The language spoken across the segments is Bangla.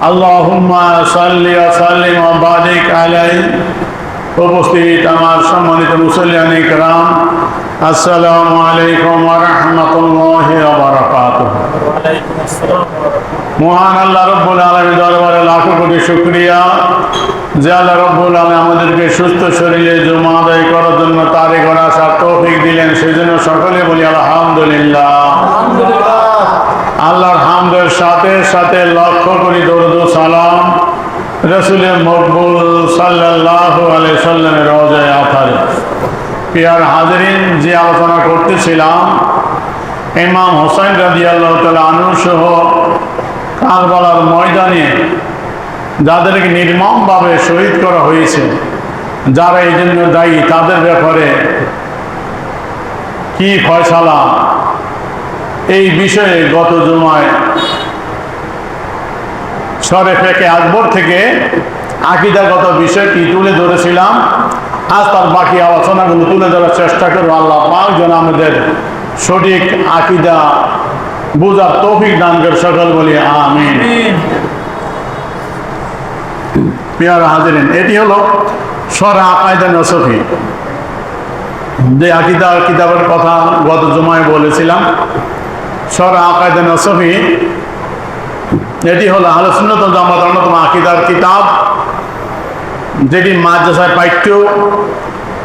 আল্লাহুম্মা সাল্লি ওয়া সাল্লিম ওয়া বারিক আলাইহি। উপস্থিত আমার সম্মানিত মুসল্লিয়ানে কিরাম, আসসালামু আলাইকুম ওয়া রাহমাতুল্লাহি ওয়া বারাকাতুহু। মহান আল্লাহ রাব্বুল আলামিনের দরবারে লাখো কোটি শুকরিয়া যে আল্লাহ রাব্বুল আলামিন আমাদেরকে সুস্থ শরীরে জুমা আদায় করার জন্য তারিখে আসার তৌফিক দিলেন, সেজন্য সকলে বলি আলহামদুলিল্লাহ। আল্লাহর হামদের সাথে সাথে লক্ষ কোটি দরুদ ও সালাম রাসূলে মকবুল সাল্লাল্লাহু আলাইহি সাল্লামের রওজায়ে আতারে। প্রিয় হাজিরিন, যে আলোচনা করতেছিলাম ইমাম হোসেন রাদিয়াল্লাহু তাআলা আনহু সহ কারবালার ময়দানে যাদেরকে নির্মমভাবে শহীদ করা হয়েছে, যারা এই জন্য দায়ী, তাদের ব্যাপারে কি ফয়সালা, এই বিষয়ে গত জুমায় শরে ফেকে আকবর থেকে আকীদাগত বিষয়টি তুলে ধরেছিলাম। আজ তার বাকি আলোচনাগুলো তুলে ধরার চেষ্টা করব। আল্লাহ পাক যেন আমাদের সঠিক আকীদা বুঝার তৌফিক দান করে, সকল বলি আমিন। প্রিয় হাজিরিন, এটি হলো শরহ আকায়েদে নসফি, যে আকীদা কিতাবের কথা গত জুমায় বলেছিলাম। শরহ আকায়েদে নসফি এটি হলো আহলে সুন্নাত ওয়াল জামাতের অন্যতম আকীদার কিতাব, যেটি মাদ্রাসায় পাঠ্য।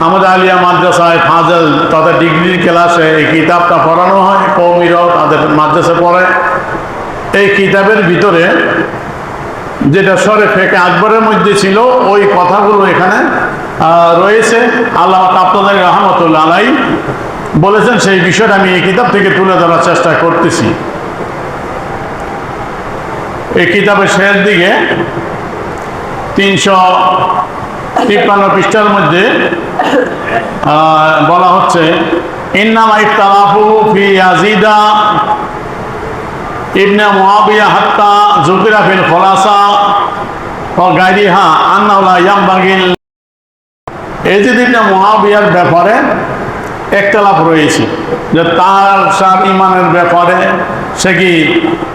আমাদের আলিয়া মাদ্রাসায় ফাজল তথা ডিগ্রি ক্লাসে এই কিতাবটা পড়ানো হয়, কওমিরাও তাদের মাদ্রাসায় পড়ে। এই কিতাবের ভিতরে যেটা শরে ফেকে আকবরের মধ্যে ছিল, ওই কথাগুলো এখানে রয়েছে। আল্লামা কাপ্তানি রাহমাতুল্লাহ আলাইহি বলেছেন, সেই বিষয়টা আমি এই কিতাব থেকে তুলে ধরার চেষ্টা করতেছি। এই কিতাবের শেষ দিকে 353 পৃষ্ঠার মধ্যে বলা হচ্ছে, ইন্নামা ইখতালাফু ফি ইয়াজিদা ইবনে মুআবিয়া হাত্তা যুকিরা ফিল খুলাসা ওয়া গায়রিহা আন্নাহু লা ইয়ানবাগি। ইয়াজিদ ইবনে মুআবিয়ার ব্যাপারে ইখতিলাফ রয়েছে, যে তার সার ইমানের ব্যাপারে সে কি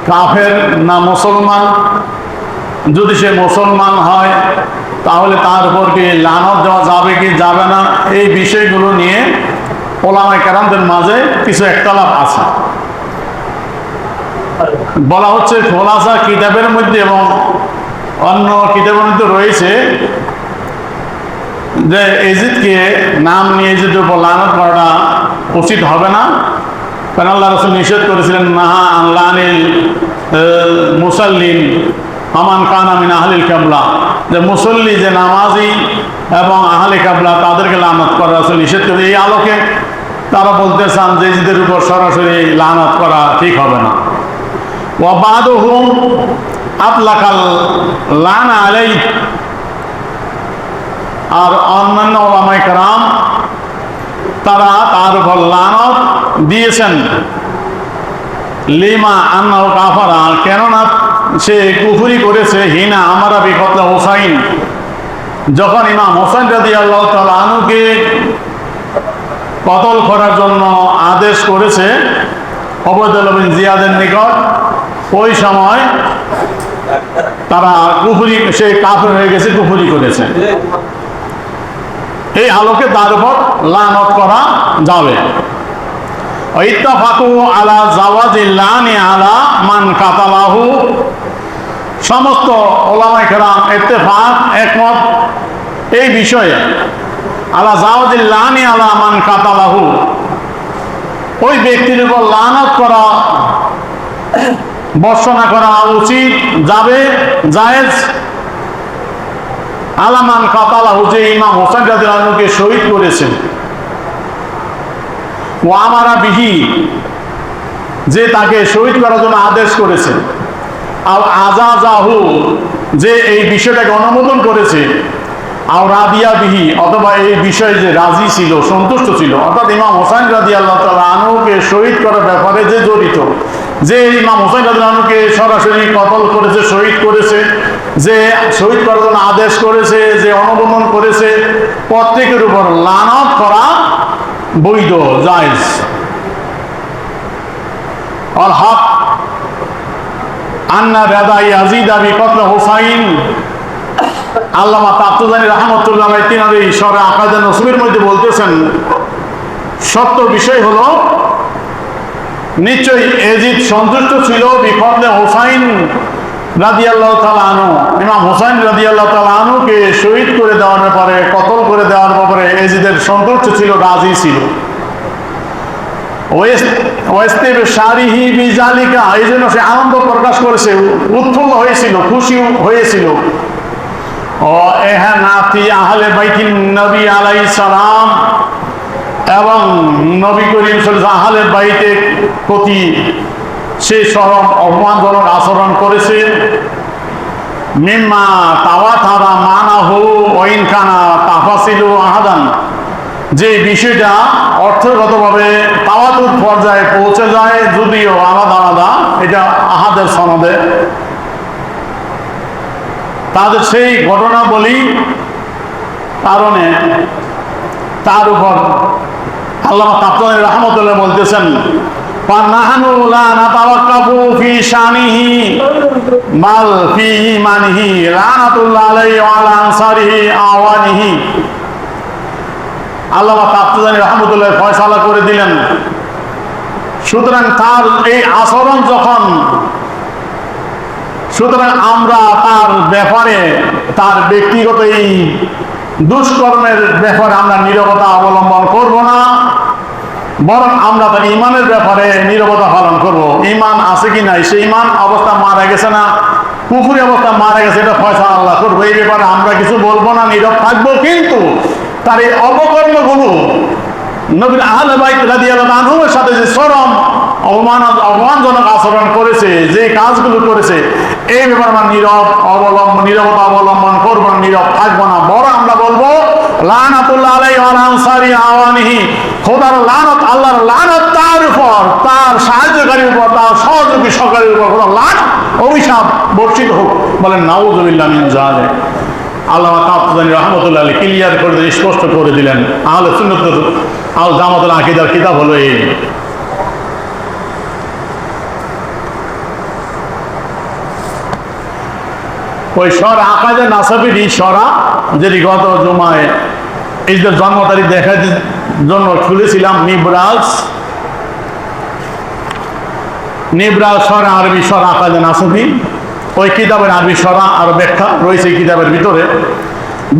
কাফের না মুসলমান। যদি সে মুসলমান হয় তাহলে তার উপর কি লানত দেওয়া যাবে কি যাবে না, এই বিষয়গুলো নিয়ে ওলামায়ে কেরামদের মাঝে কিছু ইখতিলাফ আছে। বলা হচ্ছে খোলাসা কিতাবের মধ্যে এবং অন্য কিতাবের মধ্যে রয়েছে যে ইয়াজিদকে নাম নিয়ে ইয়াজিদের উপর লানত করাটা উচিত হবে না, কারণ আল্লাহ রাসূল নিষেধ করেছিলেন, নাহা আন লানিল মুসাল্লিন আমান কানা মিন আহলিল কিবলা, যে মুসল্লি, যে নামাজি এবং আহলে কিবলা, তাদেরকে লানত করা রাসূল নিষেধ করে। এই আলোকে তারা বলতে চান যে ইয়াজিদের উপর সরাসরি লানত করা ঠিক হবে না। ওয়া বাদুহুম আতলাকাল লানা আলাইহি, আর অন্যান্য ওলামায়ে কেরাম তারা তার উপর লানত দিয়েছেন। লিমা আন্নাহু কাফারা, কেননা সে কুফরি করেছে। হিনা আমারা বিকতলা হুসাইন, যখন ইমাম হোসেন রাদিয়াল্লাহু তাআলা আনহুকে কতল করার জন্য আদেশ করেছে উবাইদুল্লাহ বিন জিয়াদের নিকট, ওই সময় তারা কুফরি, সে কাফের হয়ে গেছে, কুফরি করেছে। এই আলোকে তার উপর লানত করা যাবে। ইত্তাফাকু আলা জাওয়াজিল লানি আলা মান কাতালাহু, সমস্ত ওলামায়ে কেরাম ইত্তেফাক, একমত এই বিষয়ে। আলা জাওয়াজিল লানি আলা মান কাতালাহু, ওই ব্যক্তির উপর লানত করা, বর্ষনা করা উচিত, যাবে, জায়েজ। আলামান কাতালাহু, যে ইমাম হোসেন রাদিয়াল্লাহু আনহুকে শহীদ করেছেন। ওয়া আমারা বিহি, যে তাকে শহীদ করার জন্য আদেশ করেছে। আর আজাজাহু, যে এই বিষয়টাকে অনুমোদন করেছে। আর রাদিয়া বিহি, অথবা এই বিষয়ে যে রাজি ছিল, সন্তুষ্ট ছিল। অর্থাৎ ইমাম হোসেন রাদিয়াল্লাহু তাআলা আনহুকে শহীদ করার ব্যাপারে যে জড়িত, যে ইমাম হোসেন রাদিয়াল্লাহু আনহুকে সরাসরি কতল করেছে, শহীদ করেছে, যে শহীদ করার জন্য আদেশ করেছে, যে অনুমোদন করেছে, প্রত্যেকের উপর লানত করা বৈধ, জায়েজ। আর হক আন্না রাদা ইয়াজিদ বি কতল হুসাইন। আল্লামা তাফতুজানী রাহমাতুল্লাহ আলাইহি তিনার এই সরে আকাদে নসবের মধ্যে বলতেছেন, সত্য বিষয় হলো নিশ্চয়ই এজিদ সন্তুষ্ট ছিল বিফদলে হুসাইন রাদিয়াল্লাহু তাআলা আনহু, ইমাম হুসাইন রাদিয়াল্লাহু তাআলা আনহুকে শহীদ করে দেওয়ার ব্যাপারে, কতল করে দেওয়ার ব্যাপারে এজিদের সন্তুষ্ট ছিল, রাজি ছিল। ওয়াস্তিবশারিহি বিজালিকা, এই জন্য সে আনন্দ প্রকাশ করেছে, উৎফুল্ল হয়েছিল, খুশি হয়েছিল। ও এহানাতি আহলে বাইতিন নবী আলাইহিস সালাম, এবং নবী করিম সাল্লাল্লাহু আহলে বাইতের প্রতি সে চরম অপমানজনক আচরণ করেছে। মিম্মা তাওয়াতারা মানাহু ওয়াইন কানা তাফাসিলু আহাদান, যে বিষয়টা অর্থগতভাবে তাওয়াতুর পর্যায়ে পৌঁছে যায়, যদিও আলাদা আলাদা, এটা আহাদের সনদে, তাদের সেই ঘটনাবলী কারণে তার উপর আল্লামা তাফতুজানী রাহমাতুল্লাহ বলতেছেন, ফানাহানু লা নাতাওয়াক্কাফু ফি শানিহি বাল ফি ঈমানিহি লানাতুল্লাহ আলাইহি ওয়া আলা আনসারিহি আওয়ানিহি। আল্লামা তাফতুজানী রাহমাতুল্লাহ ফয়সালা করে দিলেন, সুতরাং তার এই আচরণ যখন, সুতরাং আমরা তার ব্যাপারে, তার ব্যক্তিগত এই দুষ্কর্মের ব্যাপারে আমরা নীরবতা অবলম্বন করব না, বরং আমরা তার ইমানের ব্যাপারে নীরবতা পালন করব। ইমান আছে কি নাই, সে ইমান অবস্থা মারা গেছে না কুফরি অবস্থা মারা গেছে, এটা ফয়সালা আল্লাহ করবো। এই ব্যাপারে আমরা কিছু বলবো না, নীরব থাকবো। কিন্তু তার এই অপকর্মগুলো নবীর আহলে বাইত রাদিয়াল্লাহু আনহুর সাথে যে চরম অপমানজনক আচরণ করেছে, যে কাজগুলো করেছে, এই ব্যাপারে আমরা নীরবতা অবলম্বন করবো না, নীরব থাকবো না, বরং আমরা বলবো লানাতুল্লাহ আলাইহি ওয়া আলা আনসারি আওয়ানিহি, খোদার লানত, আল্লাহর লানত তার উপর, তার সাহায্যকারীর উপর, তার সহযোগী সরকারের উপর কোনো লানত, অভিশাপ বর্ষিত হোক। বলেন নাউযুবিল্লাহ মিন যালিক। আল্লামা তাফতুজানী রাহমাতুল্লাহ আলাইহি ক্লিয়ার করে দিলেন, স্পষ্ট করে দিলেন। আহলে সুন্নাত আল জামাতুল আকীদার কিতাব হলো এই। ওই সরা আকাদে নাসাবির সরা, যেটি গত জুমায় ঈদের জন্ম তারিখ দেখার জন্য খুলেছিলাম, নিবরাজ সরা আরবি সরা আকাদে নাসাবি, ওই কিতাবের আরবি সরা আর ব্যাখ্যা রয়েছে এই কিতাবের ভিতরে।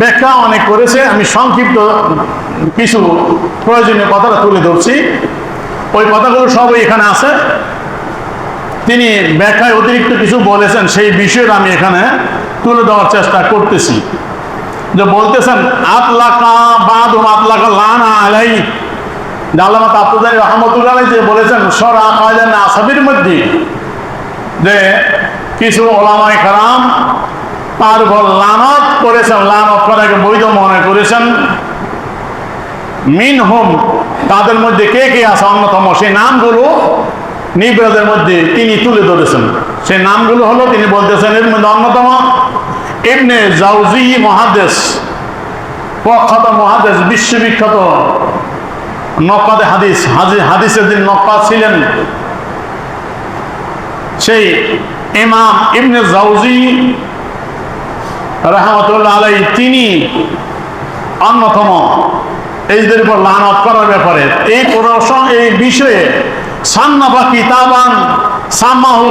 ব্যাখ্যা অনেক করেছে, আমি সংক্ষিপ্ত কিছু প্রয়োজনীয় কথাটা তুলে ধরছি। ওই কথাগুলো সবই এখানে আছে। তিনি ব্যাখ্যায় অতিরিক্ত কিছু বলেছেন, সেই বিষয়টা আমি এখানে তুলে দেওয়ার চেষ্টা করতেছি। যে বলতেছেন আতলাকা বাদুম আতলাকা লানা আলাইহি, আল্লামা তাফতুজানী রাহমাতুল্লাহ আলাইহি যে বলেছেন সরা আকাদে নাসাবির মধ্যে যে কিছু ওলামায়ে কেরাম তার উপর লানত করেছেন, লানত করাকে বৈধ মনে করেছেন। মিনহুম, তাদের মধ্যে কে কে আছে অন্যতম, সেই নামগুলো নিবরাজের মধ্যে তিনি তুলে ধরেছেন। সেই নামগুলো হলো, তিনি বলতেছেন এর মধ্যে অন্যতম ইবনে জাওজি মুহাদ্দিস, প্রখ্যাত মুহাদ্দিস, বিশ্ববিখ্যাত নক্কাদে হাদিস, হাদিসের যিনি নক্কাদ ছিলেন, সেই ইমাম ইবনে জাওজি রাহমাতুল্লাহ আলাইহি তিনি অন্যতম এদের উপর লানত করার ব্যাপারে এই বিষয়ে সান্নাফা কিতাবান সামাহু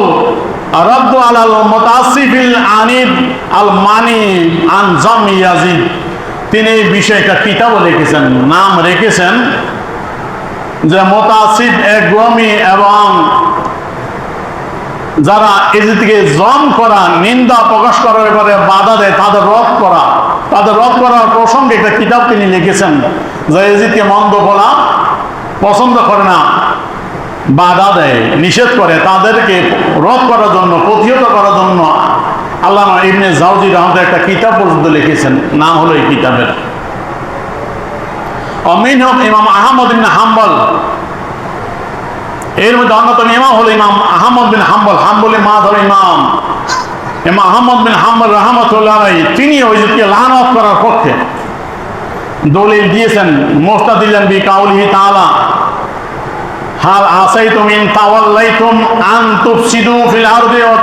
রাদ্দু আলাল মুতাআসসিফিল আনিব আল মানি আন জামি ইয়াজিদ, তিনি এই বিষয়ে একটা কিতাবও লিখেছেন, নাম রেখেছেন যে মুতাআসসিফ একগমি এবং যারা এজিদকে জম করা, নিন্দা প্রকাশ করার ব্যাপারে বাধা দেয়, তাদের রদ করার প্রসঙ্গে একটা কিতাব তিনি লিখেছেন। যে এজিদকে মন্দ বলা পছন্দ করে না, বাধা দেয়, নিষেধ করে, তাদেরকে রদ করার জন্য, প্রতিহত করার জন্য আল্লামা ইবনে জাওজি রাহমাতুল্লাহ একটা কিতাব পর্যন্ত লিখেছেন। নাম হলো এই কিতাবের অমিনহুম ইমাম আহমদ ইবনে হাম্বল। এর মধ্যে অন্যতম ইমাম হলো ইমাম আহমদ বিন হাম্বল, হাম্বলি মাযহাব ইমাম আহমদ বিন হাম্বল রাহমাতুল্লাহ আলাইহি, তিনি ওইদিকে লানত করার পক্ষে দলিল দিয়েছেন। মুস্তাদিল্লান বি কাউলিহি তাআলা হাল আসাইতুম ইন তাওয়াল্লাইতুম আন তুফসিদু ফিল আরদি ওয়া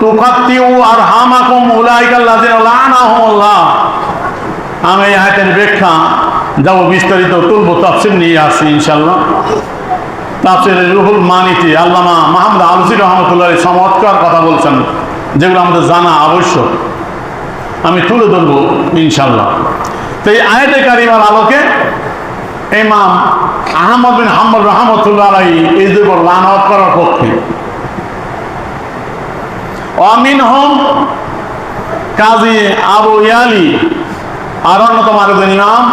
তুকাত্তিউ আরহামাকুম উলাইকাল্লাযিনা লা'নাহুমুল্লাহ। আমি এই আয়াতের ব্যাখ্যা যাব বিস্তারিত তুলব, তাফসীর নিয়ে আসছি ইনশাআল্লাহ। তাফসীরে রুহুল মানিতে আল্লামা মুহাম্মদ আলুসি রহমাতুল্লাহ চমৎকার কথা বলছেন, যেগুলো আমাদের জানা আবশ্যক। আমি তুলে ধরব ইনশাআল্লাহ। তো এই আয়াতে কারিমার আলোকে ইমাম আহমদ বিন হাম্বল রহমতুল্লাহ আলাইহি এই যে লানত করার পক্ষে। অমিনহুম কাজী আবু ইয়ালি আর অন্যতম আরেকজন ইমাম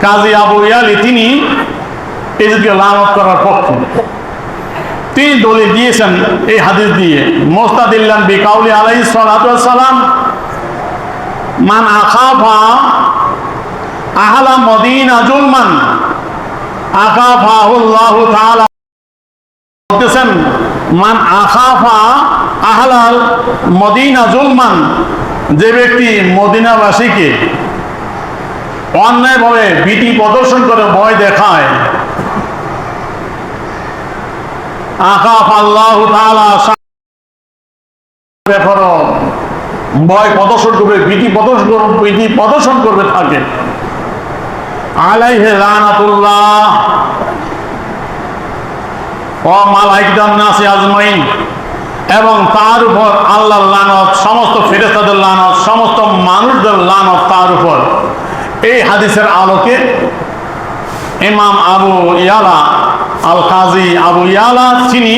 কাজী আবু ইয়ালি, তিনি এই যে লানত করার পক্ষে। তিনি দলিল দিয়েছেন এই হাদিস দিয়ে, মুস্তাদিল্লান বিকাউলি আলাইহিস সালাতু ওয়াস সালাম মান আখাফা আহলা মদিনা জুলমান আখাফাহুল্লাহু তাআলা, বলতেছেন মান আখাফা আহলাল মদিনা জুলমান, যে ব্যক্তি মদিনাবাসীকে অন্যায়ভাবে ভীতি প্রদর্শন করে ভয় দেখায়, আখাফাল্লাহু তাআলা ভয় প্রদর্শন করবে, ভীতি প্রদর্শন করবে থাকে, আলাইহি লানাতুল্লাহ ওয়া মালাইকাতুন নাসি আজমাইন, এবং তার উপর আল্লাহর লানত, সমস্ত ফেরেশতাদের লানত, সমস্ত মানুষদের লানত তার উপর। এই হাদিসের আলোকে ইমাম আবু ইয়ালা আল কাজী আবু ইয়ালা তিনি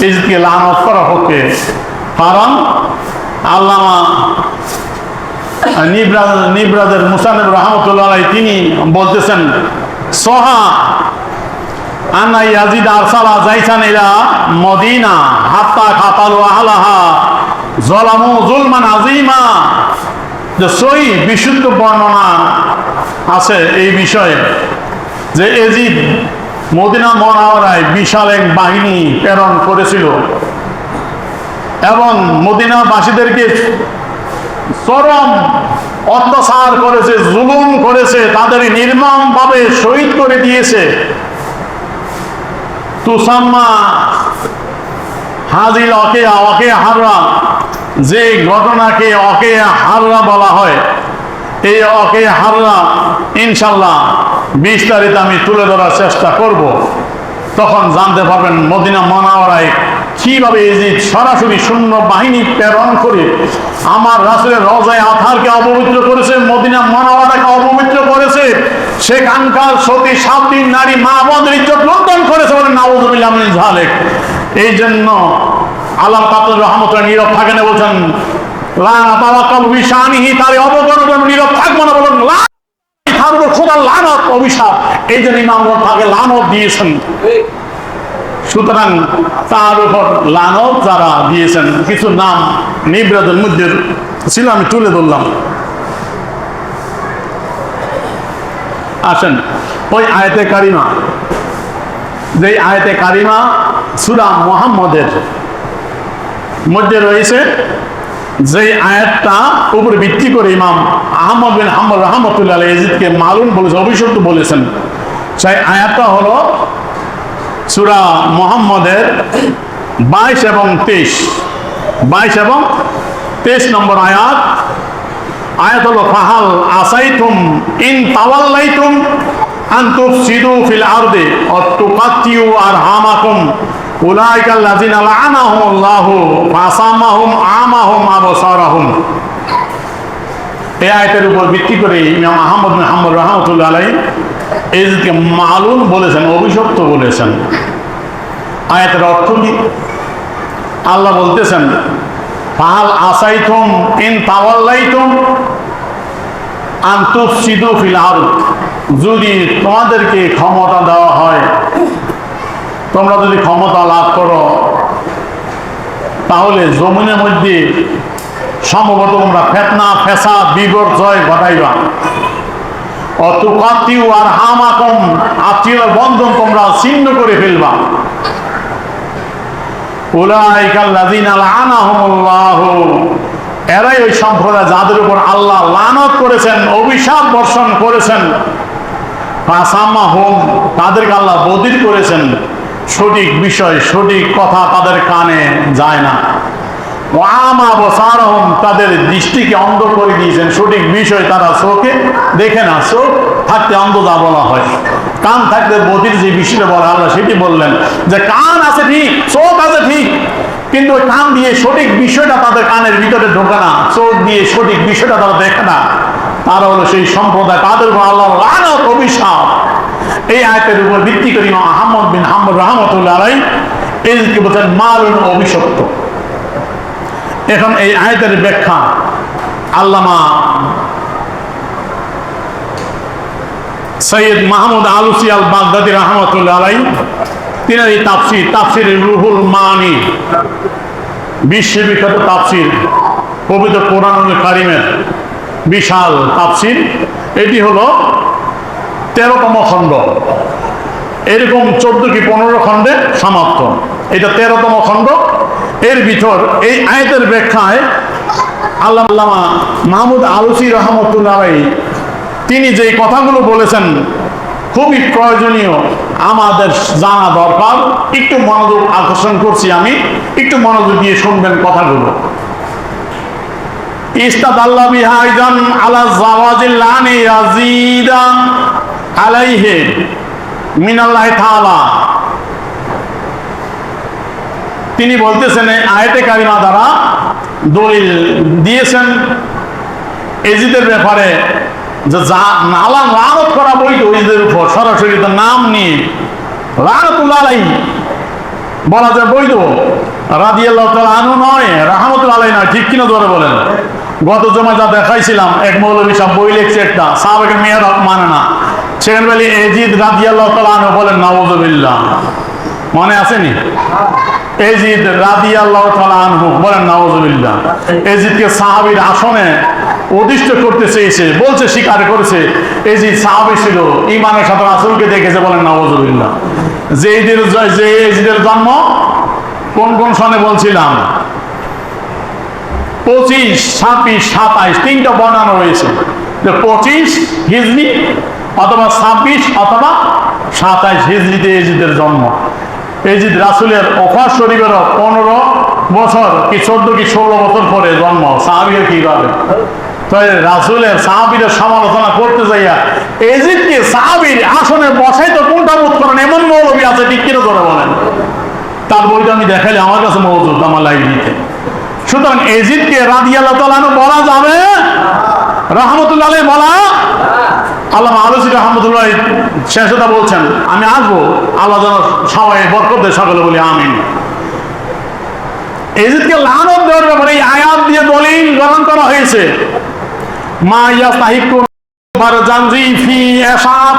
ইজকে লানত করার পক্ষে। কারণ আল্লামা নিবরাদের মুসান্নিফ রাহমাতুল্লাহ আলাইহি তিনি বলতেছেন সোহা আন্না ইয়াজিদ আরসালা যাইসান ইলা মদিনা হাত্তা কাতালু আহলাহা যালামু যুলমান আযীমা, যে সহি বিশুদ্ধ বর্ণনা আছে এই বিষয়ে যে ইয়াজিদ মদিনা মুনাওয়ারায় বিশাল এক বাহিনী প্রেরণ করেছিল এবং মদিনাবাসীদেরকে চরম অত্যাচার করেছে, জুলুম করেছে, তাদের নির্মমভাবে শহীদ করে দিয়েছে। তুসাম্মা হাজিল অকে হাররা, যে ঘটনাকে অকে হাররা বলা হয়, এই অকে হাররা ইনশাল্লাহ বিস্তারিত আমি তুলে ধরার চেষ্টা করব। তখন জানতে পারবেন মদিনা মুনাওয়ারায় কিভাবে ইজিদ সরাসরি শূন্য বাহিনী প্রেরণ করে আমার রাসূলের রওজায়ে আতহারকে অপবিত্র করেছে, মদিনা মুনাওয়ারাকে অপবিত্র করেছে, সেখানকার সতী সাবলীল নারী মা বোনদের ইজ্জত লুণ্ঠন করেছে, বলে নাউযুবিল্লাহ মিন যালিক। এই জন্য আল্লাহ কাতর রহমতুল্লাহ নীরব থাকেন, বলছেন লা তাওয়াক্কাল বিশানিহি, তার অবগণের জন্য নীরব থাকবো না, বলেন লা তার উপর খোদার লানত অভিশাপ। এই জন্য ইমামগণ তাকে লানত দিয়েছেন। সুতরাং তার উপর লানত যারা দিয়েছেন, কিছু নাম নিবরাদের মধ্যে ছিল, আমি তুলে ধরলাম। আসেন ওই আয়াতে কারিমা, যে আয়াতে কারিমা সূরা মুহাম্মদের মধ্যে রয়েছে, যে আয়াতটা উপর ভিত্তি করে ইমাম আহমদ বিন হাম্বল রাহমাতুল্লাহ আলাইহি ইয়াজিদকে মালুন বলেছে, অভিশপ্ত বলেছেন। সেই আয়াতটা হলো সূরা মুহাম্মদের 22 এবং 23 নম্বর আয়াত। আয়াত হলো ফাহাল আসাইতুম ইন তাওয়াল্লাইতুম আন তুফসিদু ফিল আরদি ওয়া তুকাত্তিউ আরহামাকুম উলাইকাল্লাযিনা লা'নাহুমুল্লাহু ফাসামাহুম আমাহুম আবসারাহুম। এই আয়াতের উপর ভিত্তি করে ইমাম আহমদ বিন হাম্বল রাহমাতুল্লাহ আলাইহি এজকে মালুন বলেছেন, অভিশপ্ত বলেছেন। আয়াতের অর্থ কি? আল্লাহ বলতেছেন ফাহাল আসাইতুম ইন তাওয়াল্লাইতুম আন তুফসিদু ফিল আরদ, যদি তোমাদেরকে ক্ষমতা দেওয়া হয়, তোমরা যদি ক্ষমতা লাভ করো, তাহলে জমিনের মধ্যে সম্ভবত তোমরা ফিতনা ফেসাদ বিপর্যয় ঘটাইবা। অতুকাত্তিউ আরহামাকুম, আত্মীয়তার বন্ধন তোমরা ছিন্ন করে ফেলবা। উলাইকাল্লাযিনা লা'নাহুমুল্লাহু, এরাই ওই সম্প্রদায় যাদের উপর আল্লাহ লানত করেছেন, অভিশাপ বর্ষণ করেছেন। ফাসাম্মা হোম, তাদেরকে আল্লাহ বধির করেছেন, সঠিক বিষয় সঠিক কথা তাদের কানে যায় না। ওয়ামা বসারহম, তাদের দৃষ্টিকে অন্ধ করে দিয়েছেন, সঠিক বিষয় তারা চোখে দেখে না, চোখ থাকতে অন্ধতা বলা হয়, কান থাকতে বধির যে বিষয়টা বলা আল্লাহ সেটি বললেন যে কান আছে ঠিক, চোখ আছে ঠিক, কিন্তু ওই কান দিয়ে সঠিক বিষয়টা তাদের কানের ভিতরে ঢোকে না, চোখ দিয়ে সঠিক বিষয়টা তারা দেখে না, তারা হলো সেই সম্প্রদায়, তাদের উপর আল্লাহ লানত অভিশাপ। এই আয়াতের উপর ভিত্তি করে ইমাম আহমদ বিন হাম্বল রাহমাতুল্লাহ আলাইহি এজকে বলেন মালুন, অভিশপ্ত। এখন এই আয়াতের ব্যাখ্যা আল্লামা সৈয়দ মাহমুদ আলুসি আল বাগদাদি রাহমাতুল্লাহ আলাইহি তিনি এই তাফসির রুহুল মানি, বিশ্ববিখ্যাত তাফসির, পবিত্র কোরআনুল কারীমের বিশাল তাফসির, এটি হলো 13তম খণ্ড, এরকম 14 কি 15 খণ্ডে সমাপ্ত, এটা 13তম খণ্ড। এর ভিতর এই আয়াতের ব্যাখ্যায় আল্লামা মাহমুদ আলুসি রাহমাতুল্লাহ আলাইহি তিনি যে কথাগুলো বলেছেন খুবই প্রয়োজনীয়, আমাদের জানা দরকার। একটু মনোযোগ আকর্ষণ করছি আমি, একটু মনোযোগ দিয়ে শুনবেন কথাগুলো। ইস্তাদাল্লা বিহা আইদান আলা জাওয়াজিল লানি ইয়াজিদা আলাইহি মিনাল্লাহি তাআলা, তিনি বলতেছেন এই আয়াতে কারিমা দ্বারা দলিল দিয়েছেন এজিদের ব্যাপারে যে লানত করা বৈধ, এজিদের উপর সরাসরি তো নাম নিয়ে লানাতুল্লাহ আলাইহি বলা যায় বৈধ, রাদিয়াল্লাহু তাআলা আনহু নয়, রাহমাতুল্লাহ আলাইহি নয়, ঠিক কিনা ধরে বলেন? গত জমায় যা দেখাইছিলাম, এক মৌলভী সাহেব বই লিখছে একটা, সাহাবাকে মেয়ের হক মানে না, সেখানে বলি এজিদ রাদিয়াল্লাহু তাআলা আনহু বলেন নাউযুবিল্লাহ, মনে আসেনি? এজিদ রাদিয়াল্লাহু তাআলা আনহু বলেন নাউযুবিল্লাহ। এজিদকে সাহাবীর আসনে অধিষ্ঠ করতে চেয়েছে, বলছে স্বীকার করেছে এজিদ সাহাবী ছিল, ঈমানের সাথে রাসূলকে দেখেছে, বলেন নাউযুবিল্লাহ। যে এজিদের জন্ম কোন কোন সনে বলছিলাম? 25, 26, 27 তিনটা বর্ণনা রয়েছে, 25 হিজরি অথবা 26 অথবা 27 হিজরিতে এজিদের জন্ম। এজিদ রাসূলের ওফাত শরীফের 15 বছর কি 14 কি 16 বছর পরে জন্ম। সাহাবীরা কিভাবে তাই রাসূলের সাহাবীদের সমালোচনা করতে যাইয়া এজিদকে সাহাবীর আসনে বসাই তো কোনটা বোধ করেন? এমন মৌলবী আছে, ঠিক কিনা ধরে বলেন? তার বইটা আমি দেখাইলে আমার কাছে মজুদ আমার লাইব্রেরিতে। সুতরাং এজিদকে রাদিয়াল্লাহু তাআলা আনহু বলা যাবে, রাহমাতুল্লাহ আলাইহি বলা। আল্লামা আলুসি রাহমাতুল্লাহ শেষটা বলছেন, আমি আসবো, আল্লাহ যেন সবাই বরকত দেয়, সকলে বলি আমিন। এজিদকে লানত দেওয়ার ব্যাপারে এই আয়াত দিয়ে দলিল গ্রহণ করা হয়েছে। মা ইয়াস্তাহিকু বারজানজি ফি ইসাব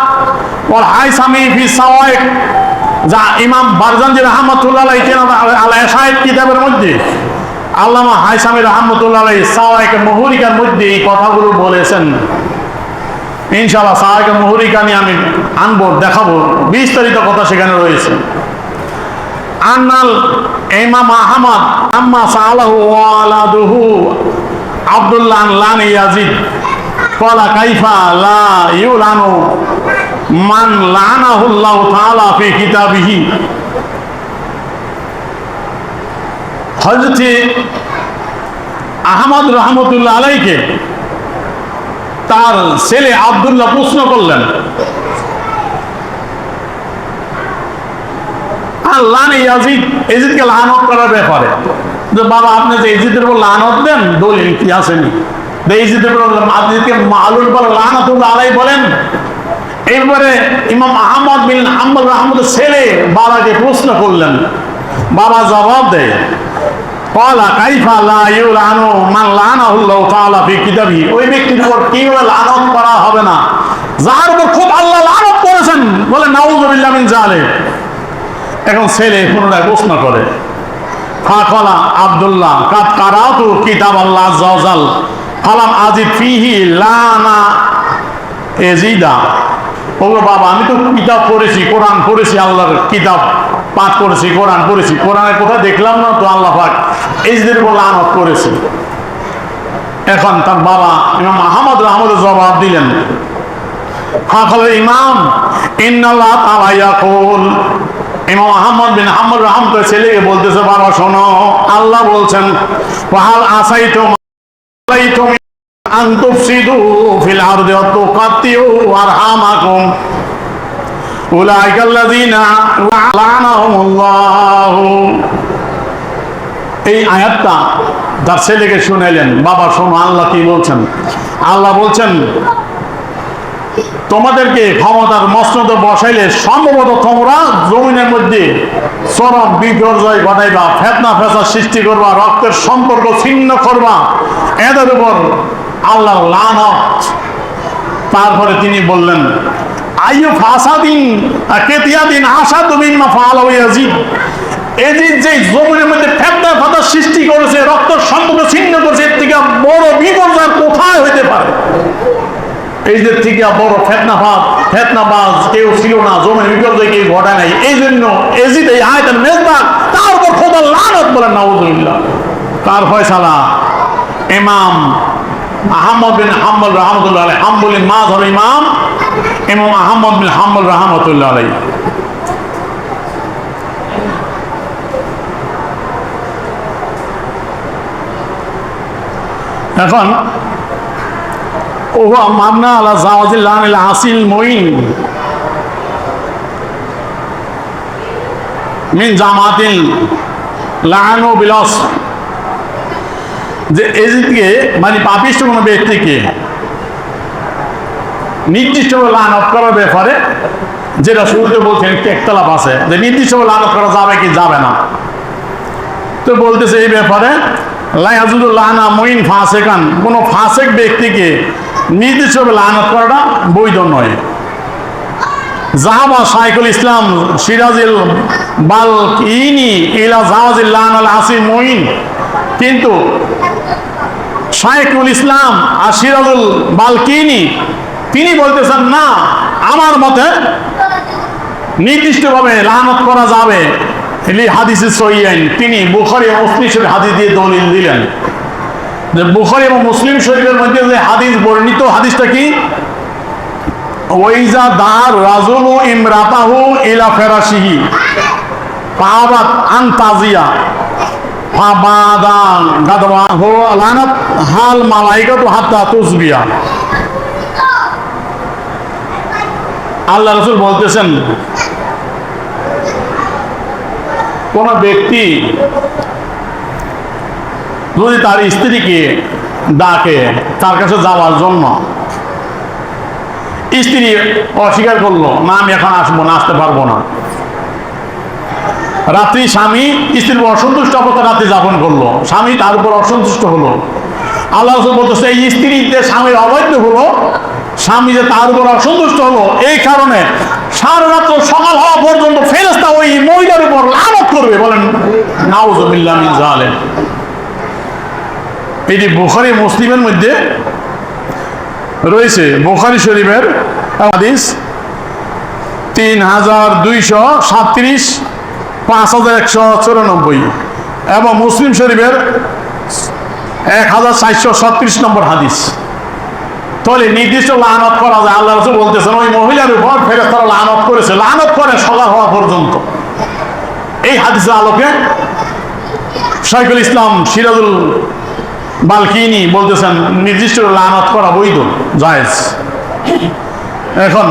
ওয়াল হাইসামি ফি সাওয়াইক, যা ইমাম বারজানজি রাহমাতুল্লাহ আলাইহি আল ইসাব কিতাবের মধ্যে, আল্লামা হাইসামি রাহমাতুল্লাহ আলাইহি সাওয়াইক মুহরিকার মধ্যে এই কথাগুলো বলেছেন। ইনশাআল্লাহ সাওয়াইক মুহরিকা নিয়ে আমি আনবো, দেখাবো, বিস্তারিত কথা সেখানে রয়েছে। আন্নাল ইমাম আহমদ আম্মা সালাহু ওয়ালাদুহু আব্দুল্লাহ লান ইয়াজিদ ক্বালা কাইফা লা ইউলানু মান লানাহুল্লাহু তাআলা ফি কিতাবিহি। হযরত আহমদ রাহমাতুল্লাহ আলাইহিকে তার ছেলে আব্দুল্লাহ প্রশ্ন করলেন, এজিদকে লানত করার ব্যাপারে, যে বাবা আপনি যে এজিদের উপর লানত দেন, দলিল কি আসেনি? এজিদের উপর আপনিকে মালুন বলে লানাতুল্লাহ আলাইহি বলেন। এইবারে ইমাম আহমদ বিন হাম্বল রাহমাতুল্লাহ ছেলে বাবাকে প্রশ্ন করলেন, বাবা জবাব দেয়, ক্বালা কাইফা লা ইউলানু মান লানাহুল্লাহু তাআলা ফি কিতাবিহি, ওই ব্যক্তির উপর কিভাবে লানত করা হবে না যার উপর খুব আল্লাহ লানত করেছেন, বলে নাউযুবিল্লাহ মিন যালিক। এখন ছেলে পুনরায় প্রশ্ন করে, ফাকালা আব্দুল্লাহ কাদ কারাতু কিতাব আল্লাহ আযজা ওয়া জাল ফালাম আজিদ ফিহি লানা এজিদা। ও বাবা, আমি তো কিতাব পড়েছি, কোরআন পড়েছি, আল্লাহর কিতাব পাঠ করেছি, কোরআন পড়েছি, কোরআনের কোথায় দেখলাম না তো আল্লাহ পাক এজিদের উপর লানত করেছে। এখন তার বাবা ইমাম আহমদ রাহমাতুল্লাহ জবাব দিলেন, ফাকাল ইমাম ইন্নাল্লাহ তাআলা ইয়াকুল, ইমাম আহমদ বিন হাম্বল রাহমাতুল্লাহ ছেলেকে বলতেছে, বাবা শোনো, আল্লাহ বলছেন ওয়াহাল আসাইতুম আলাইতুম আন তুফসিদু ফিল আরদি ওয়া তুকাত্তিউ আরহামাকুম উলাইকাল্লাযীনা লা'নাহুমুল্লাহ। এই আয়াতটা তার ছেলেকে শুনাইলেন, বাবা শোনো আল্লাহ কি বলছেন। আল্লাহ বলছেন তোমাদেরকে ক্ষমতার মসনদে বসাইলে সম্ভবত তোমরা জমিনের মধ্যে চরম বিপর্যয় ঘটাইবা, ফিতনা ফেসাদ সৃষ্টি করবা, রক্তের সম্পর্ক ছিন্ন করবা, এদের উপর আল্লাহর লানত। তারপরে তিনি বললেন আইয়ু ফাসাদিন কেতিয়াদিন আসাদু মিম্মা ফাআলা ইয়াজিদ, এজিদ যে জমিনের মধ্যে ফিতনা ফেসাদ সৃষ্টি করেছে, রক্তের সম্পর্ক ছিন্ন করেছে, এর থেকে বড় বিপর্যয় কোথায় হইতে পারে? এই যে থেকে বড় ফেতনাবাজ কেউ ছিল না, জমির বিপর্যয় কেউ ঘটায় নাই। এই জন্য এজিদ এই আয়াতের মেজবাক, তার উপর খোদার লানত বলেন নাউযুবিল্লাহ। তার ফয়সালা ইমাম আহমদ বিন হাম্বল রাহমাতুল্লাহ আলাইহি, হাম্বলি মাযহাব ইমাম ইমাম আহমদ বিন হাম্বল রাহমাতুল্লাহ আলাইহি। এখন ওহু মাবনা আলা জাওয়াজিল লানিল আসিল মুইন মিন জামাতিল লানু বিলাস, যে এজিদকে মানে পাপিষ্ঠ কোনো ব্যক্তিকে নির্দিষ্টভাবে লানত করার ব্যাপারে, যেটা শুরুতে বলছেন একতলাপ আছে যে নির্দিষ্টভাবে লানত করা যাবে কি যাবে না। তো বলতেছে এই ব্যাপারে লা ইয়াজুজু লানা মুইন ফাসিকান, কোনো ফাসিক ব্যক্তিকে নির্দিষ্টভাবে লানত করাটা বৈধ নয়। জাহাবা শাইখুল ইসলাম সিরাজুল বালকিনি ইলা জাওয়াজিল লানাল আসিল মুইন, কিন্তু শাইখুল ইসলাম আর সিরাজুল বালকিনি তিনি বলতেছেন না, আমার মতে নির্দিষ্টভাবে লানত করা যাবে। হাদিসে সহিহাইন, তিনি বুখারী ও মুসলিম শরীফ হাদিস দিয়ে দলিল দিলেন যে বুখারী এবং মুসলিম শরীফের মধ্যে যে হাদিস বর্ণিত, হাদিসটা কি? ওয়াইজা দার রাজুলু ইমরাতাহু ইলা ফিরাশিহি ফাবাত আন তাজিয়া ফাবাদান গাদওয়াহু লানাত হাল মালাইকাতু হাত্তা তুসবিয়া। আল্লাহ রাসূল বলতেছেন কোন ব্যক্তি যদি তার স্ত্রীকে ডাকে তার কাছে যাওয়ার জন্য, স্ত্রী অস্বীকার করলো, না আমি এখন আসবো না, আসতে পারবো না। রাত্রি স্বামী স্ত্রীর অসন্তুষ্ট অবস্থা রাত্রি যাপন করলো, স্বামী তার উপর অসন্তুষ্ট হলো। আল্লাহ রাসূল বলতেছে এই স্ত্রী যে স্বামীর অবৈধ হলো, স্বামী যে তার উপর অসন্তুষ্ট হলো, এই কারণে সারা রাত্র সকাল হওয়া পর্যন্ত ফেরেশতা ওই মহিলার উপর লানত করবে। বলেন নাউযুবিল্লাহ মিন যালিক। এটি বুখারী মুসলিমের মধ্যে রয়েছে। বুখারী শরীফের হাদিস 3237, 5194 এবং মুসলিম শরীফের 1436 নম্বর হাদিস। তাহলে নির্দিষ্ট লানত করা যায়। আল্লাহ রাসূল বলতেছেন ওই মহিলার উপর ফেরেশতারা লানত করেছে, লানত করে সকাল হওয়া পর্যন্ত। এই হাদিসের আলোকে শাইখুল ইসলাম সিরাজুল বালকিনি বলতেছেন নির্দিষ্ট লানত করা বৈধ, জায়েজ। এখন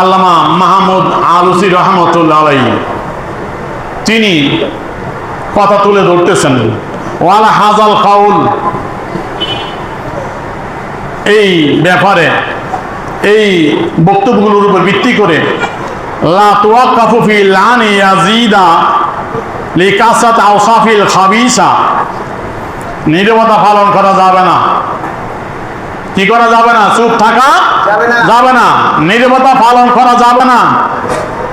আল্লামা মাহমুদ আলুসি রহমতুল্লাহ আলাইহি তিনি কথা তুলে ধরতেছেন, ওয়ালা হাজাল কাউল, এই ব্যাপারে এই বক্তব্যগুলোর উপর ভিত্তি করে লা তুওয়াক্কাফু ফি লানি ইয়াজিদা লিকাসাত আওসাফিল খাবিসা, নীরবতা পালন করা যাবে না। কি করা যাবে না? চুপ থাকা যাবে না, নীরবতা পালন করা যাবে না।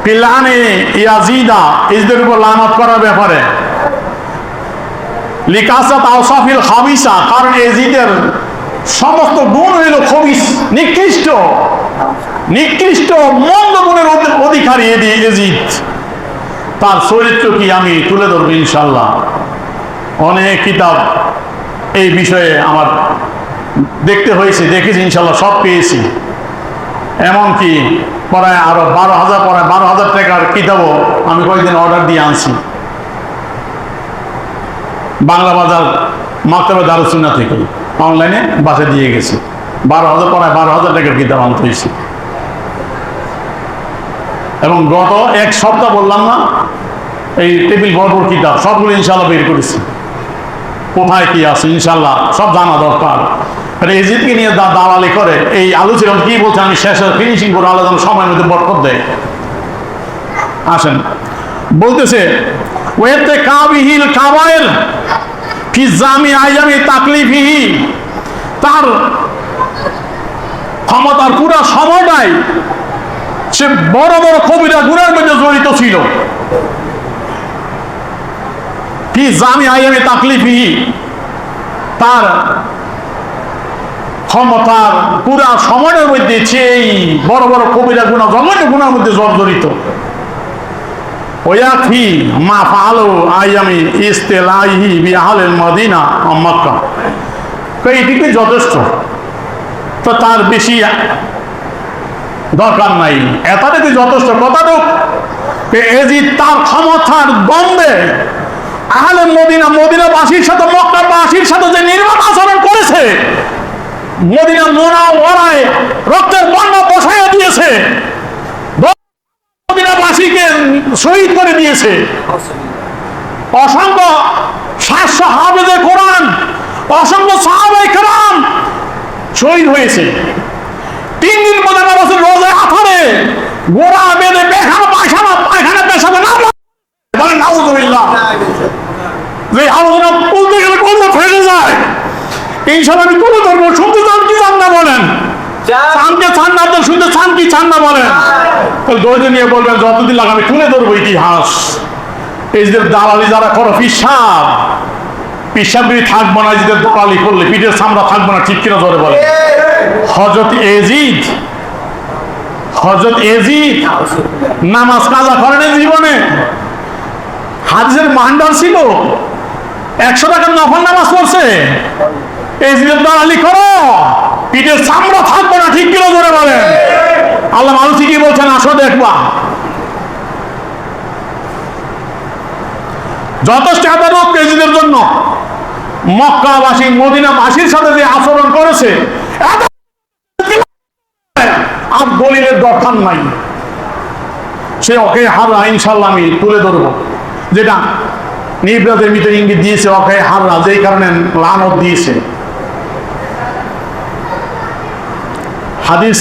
ফিলানি ইয়াজিদা, ইসদের উপর লানত করার ব্যাপারে, লিকাসাত আওসাফিল খাবিসা, কারণ এজিদের সমস্ত গুণ হইল খবিস, নিকৃষ্ট নিকৃষ্ট মন্দ গুণের অধিকারী এজিদ। তার চরিত্র কি আমি তুলে ধরবো ইনশাল্লাহ। অনেক কিতাব এই বিষয়ে আমার দেখতে হয়েছে, দেখেছি, ইনশাল্লাহ সব পেয়েছি। এমনকি প্রায় আরো 12,000 প্রায় 12,000 টাকার কিতাবও আমি কয়েকদিন অর্ডার দিয়ে আনছি বাংলা বাজার মাকতাবে দারুস সুন্নাহ থেকে, অনলাইনে বাসে দিয়ে গেছি। 12,000 প্রায় 12,000 টাকার কিতাব আনতে হয়েছে। এবং গত এক সপ্তাহ বললাম না, এই টেবিল ভরপুর কিতাব সবগুলো ইনশাল্লাহ বের করেছি। কোথায় কি আছে ইনশাল্লাহ সব জানা দরকার। এজিদকে নিয়ে দালালি করে এই আলোচনা কি বলছে আমি শেষে ফিনিশিং করে আলোচনা সময়ের মধ্যে বরকত দেয়। আসেন, বলতেছে ওয়াতে কাবিহিল কাবায়ের ফি জামি আইয়ামি তাকলিফিহি, তার ক্ষমতার পুরো সময়টাই সে বড় বড় কবিরা গুনার মধ্যে জড়িত ছিল। ফি জামি আইয়ামি তাকলিফিহি, তার ক্ষমতার পুরা সময়ের মধ্যে সেই বড় বড় কবিরা গুনাহ জঘন্য গুনার মধ্যে জর্জরিত। ওয়াফি মা ফাআলু আইয়ামি ইস্তিলাহি বিআহলিল মদিনা ওয়া মক্কা, এইটুকুই যথেষ্ট, তো তার বেশি দরকার নাই, এতটুকু যথেষ্ট। কতটুক? এজিদ তার ক্ষমতার দ্বন্দ্বে আহলে মদিনা মদিনাবাসীর সাথে মক্কাবাসীর সাথে যে নির্মম আচরণ করেছে, মদিনা মুনাওয়ারায় রক্তের বন্যা বসাইয়া দিয়েছে, মদিনাবাসীকে শহীদ করে দিয়েছে, অসংখ্য 700 হাফেজে কোরআন, অসংখ্য সাহাবায়ে কেরাম শহীদ হয়েছে। 3 দিন পরে রাসূল রোজায় আথারে গোড়া বেঁধে পায়খানা পেশাবে না বলেন নাউযুবিল্লাহ। যে আলোচনা বলতে গেলে কথা ফেলে যায়, ইনশাআল্লাহ আমি তুলে ধরবো। শুনতে চান কি চান না বলেন? চানকে চান না, তো শুনতে চান কি চান না বলেন? ধৈর্য নিয়ে বলবেন, যতদিন লাগে আমি তুলে ধরবো ইতিহাস। এই যে দালালি যারা করো, পিসাবি থাকবো না, যে দালালি করলে পিঠের চামড়া থাকবো না, ঠিক কিনা জোরে বলে। হযরত এজিদ নামাজ কাজা করেন জীবনে, হাদিসের ভান্ডার ছিল, 100 টাকার নফল নামাজ পড়ছে। এজিদের দালালি করো, পিঠের চামড়া থাকবো না, ঠিক কিনা জোরে বলেন। আল্লাহ মানুষ কি বলছেন, আসো দেখবা। যথেষ্ট আদালত এজিদের জন্য। মক্কাবাসী মদিনাবাসীর সাথে যে আচরণ করেছে, আর দলিলের দরকার নাই। সে ওকে হাররা ইনশাল্লাহ আমি তুলে ধরবো, যেটা নিবরাতের ভিতরে ইঙ্গিত দিয়েছে, ওকে হাররা যেই কারণে লানত দিয়েছে। হাদিস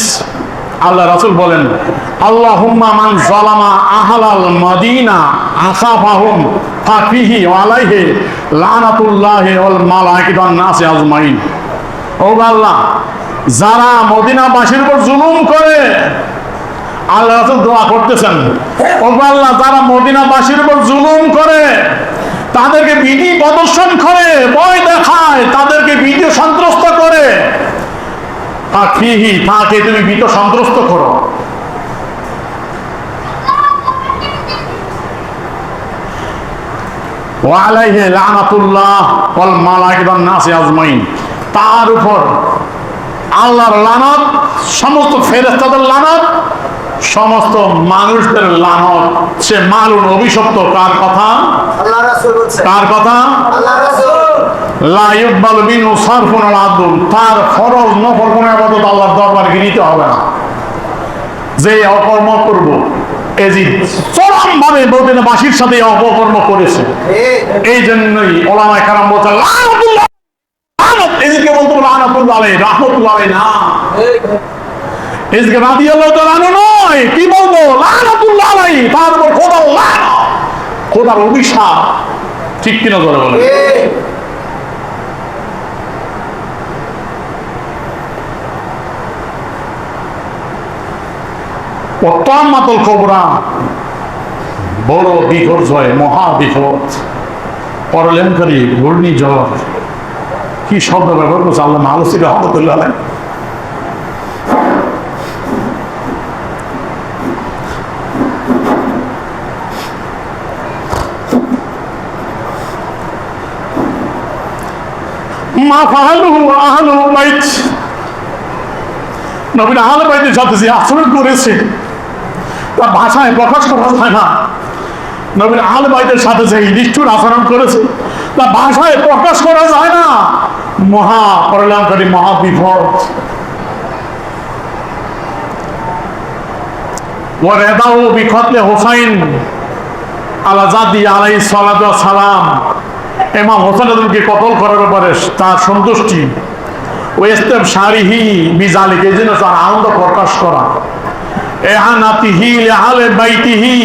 আল্লাহ রাসূল বলেন, আল্লাহুম্মা মান যালামা আহলাল মদিনা আখাফাহুম ফাফিহি ওয়া আলাইহি লানাতুল্লাহি ওয়াল মালাইকাতি ওয়ান নাসি আজমাইন। ও আল্লাহ, যারা মদিনাবাসীর উপর জুলুম করে, আল্লাহ রাসূল দোয়া করতেছেন, ও আল্লাহ, যারা মদিনাবাসীর উপর জুলুম করে, তাদেরকে ভীতি প্রদর্শন করে, ভয় দেখায়, তাদেরকে ভীতি সন্ত্রস্ত করে, তাকে তুমি ভীত সন্ত্রস্ত করো। ওয়া আলাইহি লানাতুল্লাহ ওয়াল মালাইকাতি ওয়ান নাসি আজমাইন, তার উপর আল্লাহর লানত, সমস্ত ফেরেশতাদের লানত, সমস্ত মানুষদের লানত। সে মালুন, অভিশপ্ত। কার কথা? আল্লাহর রাসূল বলছেন। কার কথা? আল্লাহর রাসূল। লা ইকবালু মিনহু সারফুন ওয়ালা আদলুন, তার ফরজ নফল কোন ইবাদত আল্লাহর দরবারে গৃহীত হবে না। যে অকর্ম করব, এজিদ চরমভাবে মদিনাবাসীর সাথে অপকর্ম করেছে। এই জন্যই উলামায়ে কেরাম বলেন লানাতুল্লাহ, এজিদকে বলতে লানাতুল্লাহ আলাইহি, রাহমাতুল্লাহ আলাইহি না, এজিদকে রাদিয়াল্লাহু তাআলা নয়, কি বলবো, লানাতুল্লাহ আলাইহি, তার উপর খোদার লানত, খোদার অভিশাপ। ঠিক কিনা জোরে বলেন। ওয়াত্তামাতুল কুবরা, বড় বিপর্যয়, মহা বিপদ, পরলেমকারী ঘূর্ণিঝড়। কি শব্দ ব্যবহার করছে আল্লামা আলুসি রাহমাতুল্লাহ আলাইহি। মা ফাআলুহু আহলুল বাইত, নবীর আহলে বাইতের সাথে যে আচরণ করেছে তা ভাষায় প্রকাশ করা যায় না। নবীর আহলে বাইতের সাথে যে নিষ্ঠুর আচরণ করেছে তা ভাষায় প্রকাশ করা যায় না। মহা পরিণামকারী মহা বিপদ। ওয়ারেদাউ বিকতলে হুসাইন আলা জাদি আলাইহিস সালাতু ওয়াস সালাম, ইমাম হোসেনকে কতল করার ব্যাপারে তার সন্তুষ্টি। ওয়াইস্তাবশারিহি বিযালিকা, এই জন্য তার আনন্দ প্রকাশ করা। ইহানাতিহি লিআহলে বাইতিহি,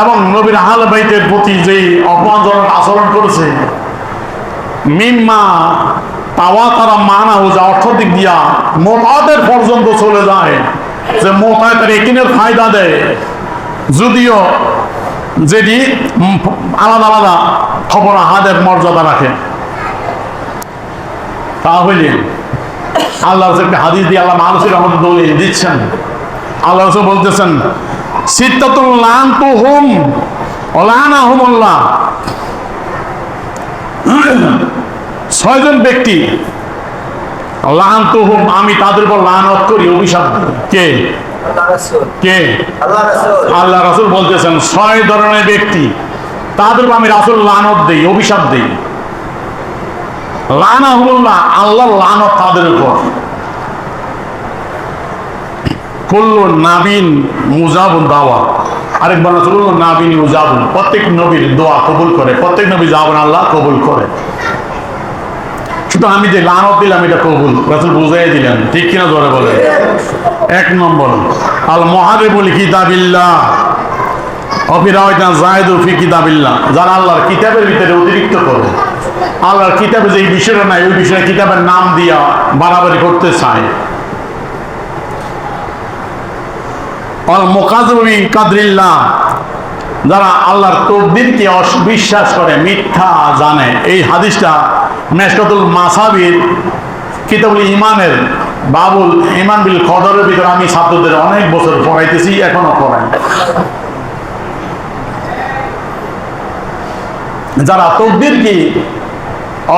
এবং নবীর আহলে বাইতের প্রতি যে অপমানজনক আচরণ করেছে। মিম্মা পাওয়া তারা মানা ও যা অর্থ দিক দিয়া মোতাদের পর্যন্ত চলে যায়, যে মোতায় তার একিনের ফায়দা দেয়, যদিও যেটি আলাদা আলাদা খবর আহাদের মর্যাদা রাখে। তাহলে আল্লাহ একটা হাদিস দিয়ে আল্লাহ মানুষের আমাদের দলিল দিচ্ছেন। আল্লাহ বলতেছেন সিত্তাতুল লানতুহুম ওয়ালানাহুমুল্লাহ, 6 জন ব্যক্তি লানতুহুম, আমি তাদের উপর লানত করি, অভিশাপ। কে কে? আল্লাহ রাসূল বলতেছেন 6 ধরনের ব্যক্তি, তাদের উপর আমি রাসূল লানত দেই, অভিশাপ দেই। লানাহুমুল্লাহ, আল্লাহর লানত তাদের উপর। কুল্লু নাবিন মুজাবুন দাওয়া, আরেকবার রাসূল নাবিন মুজাবুন, প্রত্যেক নবীর দোয়া কবুল করে, প্রত্যেক নবী যাবেন আল্লাহ কবুল করে। শুধু আমি যে লানত দিলাম এটা কবুল, রাসূল বুঝাই দিলেন, ঠিক কিনা জোরে বলে। 1 নম্বর আল মুহারিবুল কিতাবিল্লাহ অফিরাওয়াইতা জাহিদু ফি কিতাবিল্লাহ, যারা আল্লাহর কিতাবের ভিতরে অতিরিক্ত করে, আল্লাহর কিতাবে যে বিষয়টা নাই ওই বিষয়ে কিতাবের নাম দিয়া বাড়াবাড়ি করতে চায়। আল মুকাযযিবি কাদরিল্লাহ, যারা আল্লাহর তকদিরকে অবিশ্বাস করে, মিথ্যা জানে। এই হাদিসটা মেশকাতুল মাসাবির কিতাবুল ইমানের বাবুল ইমান বিল কদরের ভিতরে আমি ছাত্রদের অনেক বছর পড়াইতেছি, এখনো পড়াই। যারা তকদিরকে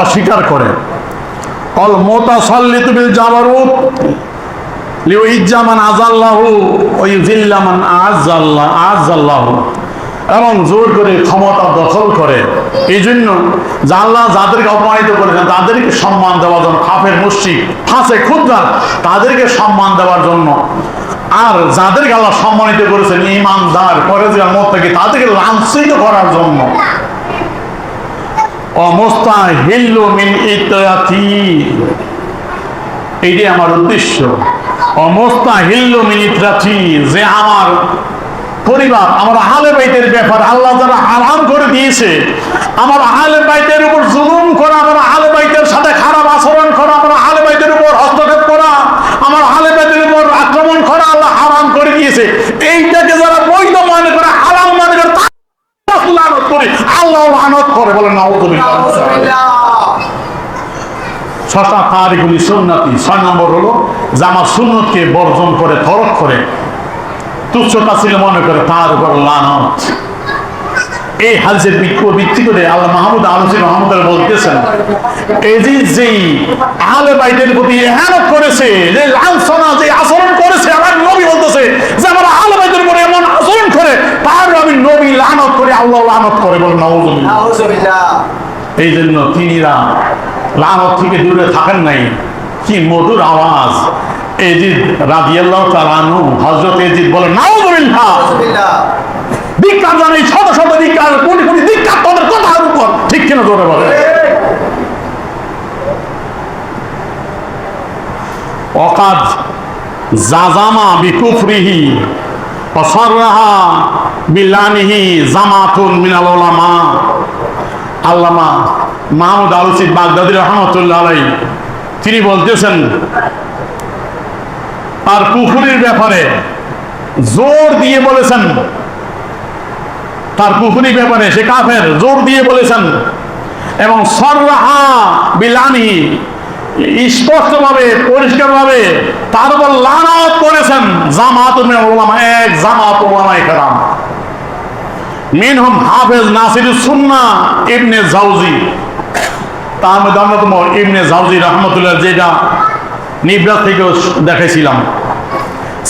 অস্বীকার করে, অল মুতাসাল্লিতু বিল জাবারুত লিউইজ্জামান আযাল্লাহু ওয়া ইউযিল্লামান আযাল্লাহু, এবং জোর করে ক্ষমতা দখল করে। এই জন্য আল্লাহ যাদেরকে অপমানিত করেছেন তাদেরকে সম্মান দেওয়ার জন্য, কাফের মুশরিক ফাসিক খুদ্দার তাদেরকে সম্মান দেওয়ার জন্য, আর যাদেরকে আল্লাহ সম্মানিত করেছেন ঈমানদার পরেজগার মুত্তাকি তাদেরকে লাঞ্ছিত করার জন্য। অমুস্তাহিল্লু মিন ইতরাতি, এইটাই আমার উদ্দেশ্য। অমুস্তাহিল্লু মিন ইতরাতি, যে আমার পরিবার, আমার আহলে বাইতের ব্যাপার আল্লাহ যারা হারাম করে দিয়েছে, আমার আহলে বাইতের উপর জুলুম করা, আমার আহলে বাইতের সাথে খারাপ আচরণ করা, আমার আহলে বাইতের উপর হস্তক্ষেপ করা, আমার আহলে বাইতের উপর আক্রমণ করা আল্লাহ হারাম করে দিয়েছে। এইটাকে যারা বৈধ মনে করে, হারাম মনে করে, লানত করে, আল্লাহ লানত করে, বলে নাউযুবিল্লাহ। 6 নম্বর হলো যে আমার সুন্নতকে বর্জন করে, তরক করে, তুচ্ছ তাচ্ছিল্য মনে করে, তার উপর লানত। এই হাদিসের ভিত্তি করে আল্লাহ মাহমুদ আলসী রহমতুল্লাহ বলতেছেন, এই যেই আহলে বাইতের প্রতি এহেনত করেছে, যে লাঞ্ছনা, যে আচরণ করেছে, আমার নবী বলতেছে যে আমার আহলে বাইতের উপরে এমন আচরণ করে তার আমি নবী লানত করে, আল্লাহ লানত করে, বলে নাউযুবিল্লাহ। এই জন্য তিনিরা লানত থেকে দূরে থাকেন নাই। কি মধুর আওয়াজ! এজিদ রাদিয়াল্লাহু তাআলা আনহু, হযরত এজিদ বলে নাউযুবিল্লাহ, ধিক্কার জানাই, শত শত ধিক্কার, কোটি কোটি ধিক্কার তাদের কথার উপর, ঠিক কিনা জোরে বলে। ওয়াকাদ জাযামা বিকুফরিহি ওয়া সাররাহা বিলানিহি জামাতুন মিনাল উলামা। আল্লামা মাহমুদ আলসী বাগদাদী রাহমাতুল্লাহ আলাইহি তিনি বলতেছেন, আর কুফরির ব্যাপারে জোর দিয়ে বলেছেন, তার কুফরির ব্যাপারে সে কাফের, জোর দিয়ে বলেছেন, এবং সাররাহা বিলানিহি, স্পষ্টভাবে পরিষ্কারভাবে তার উপর লানত করেছেন জামাতুন মিনাল উলামা, এক জামাত উলামায়ে কেরাম। মিনহুম হাফেজ নাসিরুস সুন্নাহ ইবনে জাওজি, তার মধ্যে অন্যতম ইবনে জাওজি রাহমাতুল্লাহ, যেটা নিবরাত থেকেও দেখেছিলাম।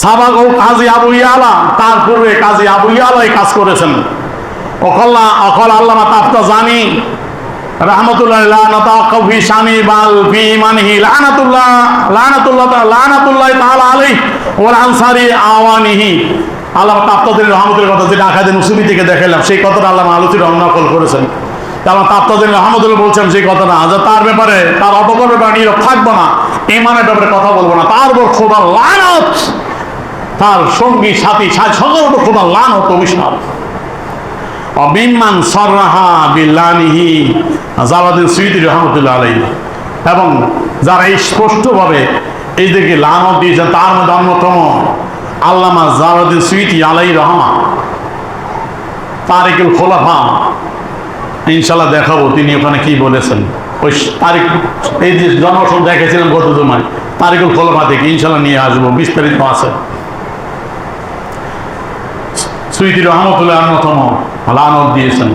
সাবাক ও কাজী আবু ইয়ালা, তার পূর্বে কাজী আবু ইয়ালা এই কাজ করেছেন। অকল আল্লামা তাফতাজানি রাহমাতুল্লাহ ফি শানি বাল ফি মানহি লানাতুল্লাহ তাআলা আলাইহি ওয়াল আনসারি আওয়ানিহি। আল্লামা তাফতাজানি রহমতুল্লাহ কথা যেটা আকাদে মুসলিমি থেকে দেখালাম, সেই কথাটা আল্লামা আলোচনা নকল করেছেন। আল্লামা তাফতাজানি রহমতুল্লাহ বলছেন সেই কথাটা, যে তার ব্যাপারে, তার অপকর ব্যাপারে নীরব থাকবো না, ঈমানের ব্যাপারে কথা বলবো না, তার উপর খোদার লানত, তার সঙ্গী সাথী সকলের উপর খোদার লানত অভিশাপ। অবিমান সররাহা বিল্লানিহি জালালউদ্দিন সুয়ুতী রহমতুল্লাহ আলাইহি। এবং যারা এই স্পষ্টভাবে এই দিকে লানত দিয়েছেন তার মধ্যে অন্যতম আল্লামা জালালউদ্দিন সুয়ুতী আলাইহি রহমা। তারিকুল খোলাফা ইনশাল্লাহ দেখাবো তিনি ওখানে কি বলেছেন। ওই তারিখ এই যে জনসন দেখেছিলাম গত জমায়, তারিকুল খোলাফা থেকে ইনশাল্লাহ নিয়ে আসবো, বিস্তারিত আছে। সুয়ুতী রহমতুল্লাহ অন্যতম লানত দিয়েছেন।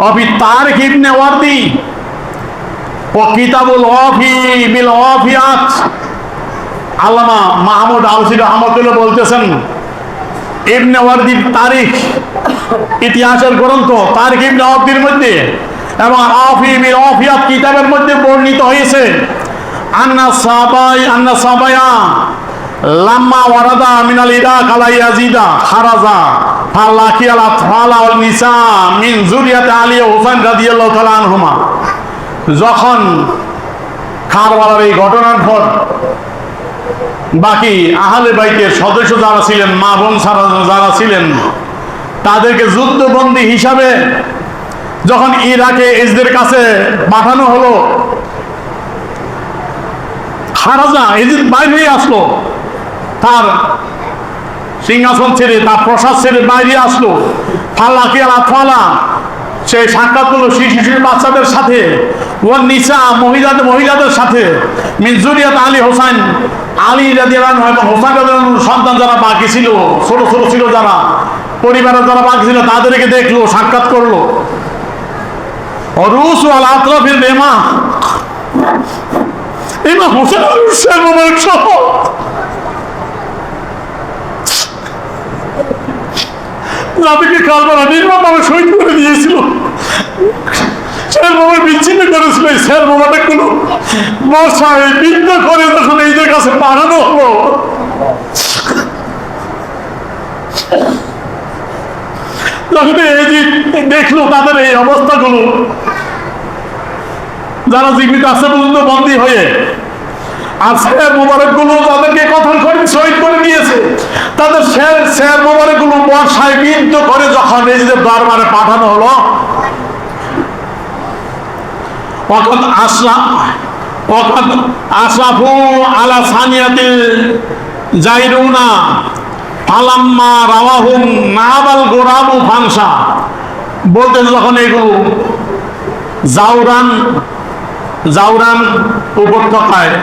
অফি তারিখ ইবনে ওয়ারদি ও কিতাবুল ওয়াফি বিল ওয়াফিয়াত। আল্লামা মাহমুদ আলসি রহমতুল্লাহ বলতেছেন, ইবনে ওয়ারদির তারিখ, ইতিহাসের গ্রন্থ তারিখ ইবনে ওয়ারদির মধ্যে এবং ওয়াফি বিল ওয়াফিয়াত কিতাবের মধ্যে বর্ণিত হয়েছে, আন্না সাবায়া লাম্মা ওয়ারাদা মিনাল ইরাক আলা ইয়াজিদা খারাজা ফালাকিয়াল আতফাল ওয়াল নিসা মিন যুরিয়াতি আলী ও হুসাইন রাদিয়াল্লাহু তাআলা আনহুমা। যখন কারবালার এই ঘটনার পর বাকি আহলে বাইতের সদস্য যারা ছিলেন, মা বোন যারা ছিলেন, তাদেরকে যুদ্ধবন্দী হিসাবে যখন ইরাকে এজদের কাছে পাঠানো হলো, খারাজা এজিদ বাইরে হয়ে আসলো, তার সিংহাসন ছেড়ে, তার প্রসাদ ছেড়ে বাইরে আসলো। ফালাকিয়াল আতফালা, সে সাক্ষাৎ করলো শিশু বাচ্চাদের সাথে, ওয়ান নিসা মহিলাদের সাথে, মিন যুরিয়াত আলী হোসাইন, আলী রাদিয়াল্লাহু আনহু এবং হোসাইন রাদিয়াল্লাহু আনহুর সন্তান যারা বাকি ছিল, ছোট ছোট ছিল যারা, পরিবারের যারা বাকি ছিল তাদেরকে দেখলো, সাক্ষাৎ করলো। অরুস ওয়াল আতরাফিল বেমা, ইমাম হোসেন শের মোবারক সহ যাদেরকে কারবালা নির্মমভাবে শহীদ করে দিয়েছিল, শের মোবারক বিচ্ছিন্ন করেছিল, এই শের মোবারক গুলো বর্ষায় বিদ্ধ করে যখন এইদের কাছে পাঠানো হলো, যখন এই যে দেখলো তাদের এই অবস্থাগুলো, যারা জীবিত আছে পর্যন্ত বন্দী হয়ে, আর শের মোবারক গুলো তাদেরকে কঠোর করে শহীদ করে দিয়েছে, তাদের শের মোবারক গুলো বর্ষায় বিদ্ধ করে যখন নিজেদের দরবারে পাঠানো হলো, আশরাফু আলা সানিয়াতিল জাইরুনা ফালাম্মা রাওয়াহুম নাবাল গোরাবু ফানসা। বলতে যখন এগুলো জাউরান উপত্যকায়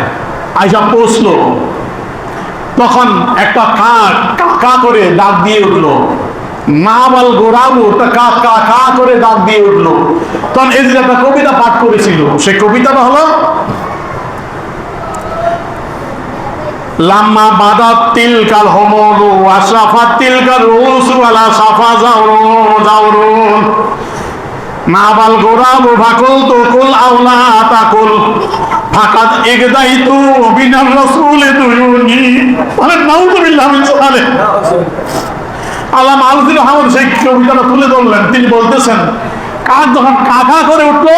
আইসা পৌঁছলো, তখন একটা কা করে ডাক দিয়ে উঠলো, নাবাল গোরাবু, কা কা কা করে ডাক দিয়ে উঠলো। তখন এই যে একটা কবিতা পাঠ করেছিল, সেই কবিতাটা হলো, লাম্মা বাদাত তিলকাল হুমুলু আশরাফাত তিলকার রুসু আলা সাফা জাওরুন নাবাল গোরাবু ফাকুলতু কুল আওলা তাকুল ফাকাদ ইগদাইতু বিনার রাসূলি দুয়ুনি। মানে নাউযুবিল্লাহি মিন যালিক। আল্লামা আলসি রহমান সেই কবিতাটা তুলে ধরলেন। তিনি বলতেছেন, কাক যখন কাকা করে উঠলো,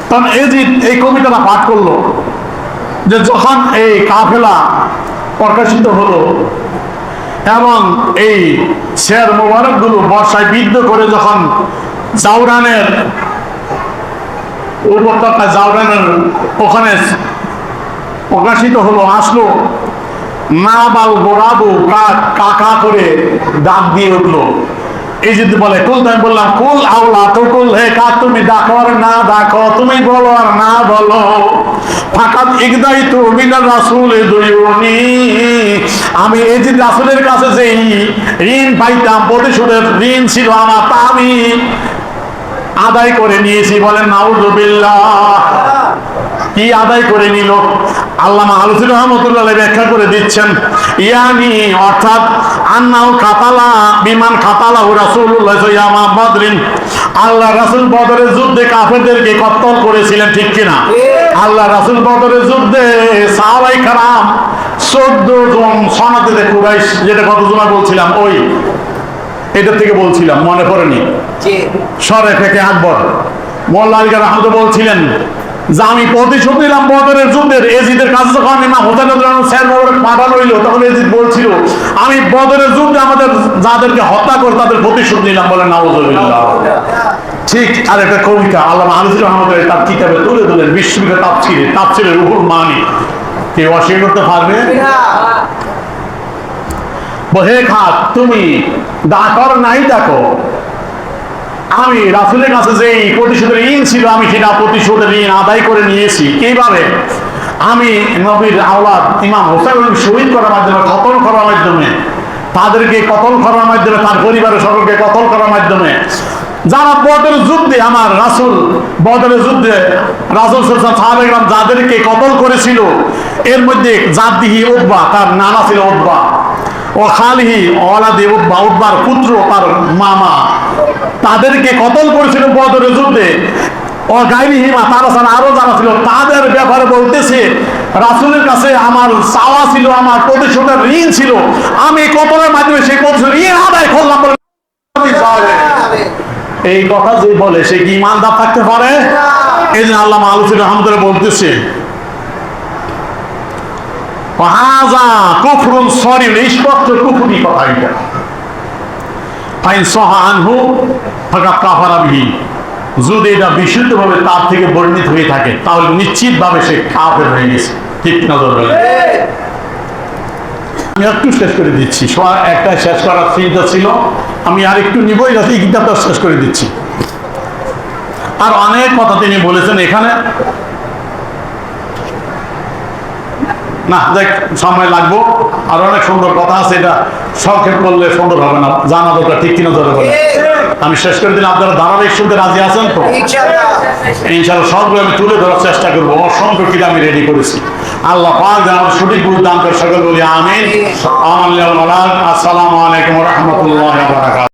তখন এই কবিতাটা পাঠ করলো, যে যখন এই কাফেলা প্রকাশিত হলো এবং এই শের মোবারক গুলো বর্ষায় বিদ্ধ করে যখন জাউরানের উপত্যকা, জাউরানের ওখানে প্রকাশিত হলো, আসলো, নাবাল গোরাবু কাকা করে ডাক দিয়ে উঠলো। এই যদি বলে কুল, আমি বললাম কুল আওলা তো কুল, হে কাক তুমি ডাকো আর না ডাকো, তুমি বলো আর না বলো, ফাকাত ইগদাইতু মিনার রাসূলি দুয়ুনি, আমি এই যে রাসূলের কাছে যে ঋণ পাইতাম, প্রতিশোধের ঋণ ছিল আমার, তা আমি আদায় করে নিয়েছি। বলেন নাউযুবিল্লাহ। কি আদায় করে নিল? আল্লামা আলুসি রহমতুল্লাহ ব্যাখ্যা করে দিচ্ছেন, ইয়ানি অর্থাৎ আন্নাহু কাতালা বিমান কাতালাহু রাসূলুল্লাহ ইয়ামা বদরিন, আল্লাহ রাসূল বদরের যুদ্ধে কাফেরদেরকে কত্তল করেছিলেন, ঠিক কিনা? আল্লাহ রাসূল বদরের যুদ্ধে সাহাবায়ে কেরাম 14 জন সনাতে কুরাইশ, যেটা গত জুমা বলছিলাম, ওই এটা থেকে বলছিলাম, মনে পড়েনি? সরে থেকে আকবর মোল্লা আলী রহমত বলছিলেন যে আমি প্রতিশোধ নিলাম বদরের যুদ্ধের। এজিদের কাছে যখন আমি না হোসেন পাঠানো হইল, তখন এজিদ বলছিল আমি বদরের যুদ্ধে আমাদের যাদেরকে হত্যা করে তাদের প্রতিশোধ নিলাম, বলে নাউজুবিল্লাহ। ঠিক। আর একটা কবিতা আল্লামা আলুসি রহমতুল্লাহ তার কিতাবে তুলে দিলেন, বিশ্ববিখ্যাত তাফসীরের রুহুল মানি। কেউ অস্বীকার করতে পারবে? হে খাত, তুমি ডাকর নাই ডাকো, আমি রাসূলের কাছে যে প্রতিশোধের ঋণ ছিল আমি সেটা প্রতিশোধের ঋণ আদায় করে নিয়েছি। কিভাবে? আমি নবীর আওলাদ ইমাম হোসেন শহীদ করার মাধ্যমে, কতল করার মাধ্যমে, তাদেরকে কতল করার মাধ্যমে, তার পরিবারের সকলকে কতল করার মাধ্যমে, যারা বদরের যুদ্ধে আমার রাসূল বদরের যুদ্ধে রাসূল সাহাবায়ে কেরাম যাদেরকে কতল করেছিল, এর মধ্যে জাদ্দিহি উতবা, তার নানা ছিল উতবা, ও খালিহি ওয়ালাদি উতবা, উতবার পুত্র তার মামা, তাদেরকে কতল করেছিল বদরের যুদ্ধে। ও গায়রিহিমা, তারা ছাড়া আরো যারা ছিল, তাদের ব্যাপারে বলতেছে রাসূলের কাছে আমার চাওয়া ছিল, আমার প্রতিশোধের ঋণ ছিল, আমি কতলের মাধ্যমে সেই প্রতিশোধের ঋণ আদায় করলাম বলে। এই কথা যে বলে সে কি ইমানদার থাকতে পারে? এই যে আল্লামা আলুসি রহমতুল্লাহ বলতেছে হাযা কুফরুন সরিহ, স্পষ্ট কুফরি কথা এটা। ফাইন সাহা আনহু ফাকাদ কাফারা বিহি, যদি এটা বিশুদ্ধভাবে তার থেকে বর্ণিত হয়ে থাকে তাহলে নিশ্চিতভাবে সে কাফের হয়ে গেছে, ঠিক না? আমি একটু শেষ করে দিচ্ছি, একটা শেষ করার চিন্তা ছিল, আমি আর একটু নিবই, এই কিতাবটা শেষ করে দিচ্ছি। আর অনেক কথা তিনি বলেছেন এখানে, না দেখ সময় লাগবো, আর অনেক সুন্দর কথা আছে, এটা সংক্ষেপ করলে সুন্দর হবে না, জানা দরকার, ঠিক কিনা? ধরে বলে আমি শেষ করে দিলাম। আপনারা ধারাবাহিক শুনতে রাজি আছেন তো? ইনশাআল্লাহ সবগুলো আমি তুলে ধরার চেষ্টা করবো, অসংখ্য কিতাব আমি রেডি করেছি। আল্লাহ পাক যেন আমাদের সঠিক বুঝ দান করে, সকল বলি আমিন। আসসালামু আলাইকুম ওয়া রাহমাতুল্লাহি ওয়া বারাকাতুহু।